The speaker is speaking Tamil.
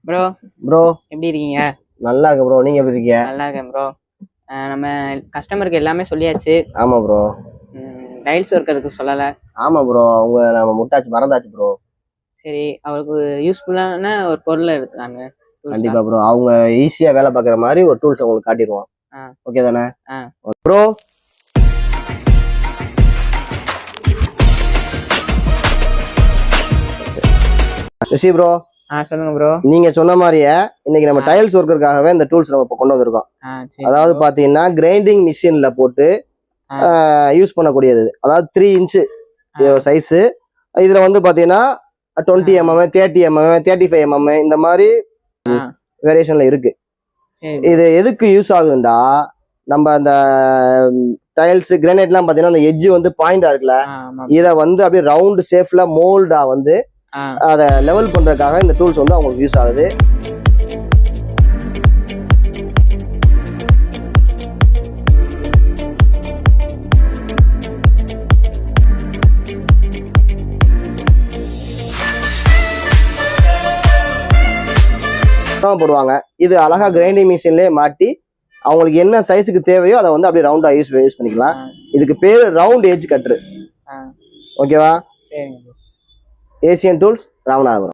ப்ரோ ப்ரோ எப்படி இருக்கீங்க? நல்லா இருக்கு ப்ரோ. நீங்க எப்படி இருக்கீங்க? நல்லா இருக்கேன் ப்ரோ. நம்ம கஸ்டமருக்கு எல்லாமே சொல்லியாச்சு. ஆமா ப்ரோ. டைல்ஸ் ஒர்க்கருக்கு சொல்லலை. ஆமா ப்ரோ, அவங்க நம்ம முட்டாச்சு மறந்தாச்சு ப்ரோ. சரி, அவருக்கு யூஸ்ஃபுல்லான ஒரு பொருளை எடுத்தாங்க. கண்டிப்பா ப்ரோ, அவங்க ஈஸியா வேலை பார்க்குற மாதிரி ஒரு டூல்ஸ் உங்களுக்கு காட்டிடுவோம். ஓகே தானே ப்ரோ? ரிஷி ப்ரோ. சொல்லுங்க ப்ரோ. நீங்க சொன்ன மாதிரியே இன்னைக்கு நம்ம டைல்ஸ் ஒர்க்கருக்காகவே இந்த டூல்ஸ் நம்ம இப்போ கொண்டு வந்திருக்கோம். அதாவது பாத்தீங்கன்னா கிரைண்டிங் மிஷின்ல போட்டு யூஸ் பண்ணக்கூடியது. அதாவது 3 இன்ச்சு சைஸு. இதுல வந்து பாத்தீங்கன்னா 20 mm, 30 mm, 35 mm இந்த மாதிரி வேரியேஷன்ல இருக்கு. இது எதுக்கு யூஸ் ஆகுதுண்டா, நம்ம அந்த டைல்ஸ் கிரானைட்லாம் பாத்தீங்கன்னா அந்த எட்ஜ் வந்து பாயிண்டா இருக்குல்ல, இதை வந்து அப்படியே ரவுண்ட் ஷேப்ல மோல்டா வந்து அதை லெவல் பண்றதுக்காக இந்த டூல்ஸ் வந்து அவங்களுக்கு யூஸ் ஆகுது. போடுவாங்க. இது அழகா கிரைண்டிங் மிஷின்லயே மாட்டி அவங்களுக்கு என்ன சைஸுக்கு தேவையோ அதை வந்து அப்படியே ரவுண்டா யூஸ் பண்ணிக்கலாம். இதுக்கு பேரு ரவுண்ட் எட்ஜ் கட்டர். ஓகேவா? Asian tools, Ramanathapuram.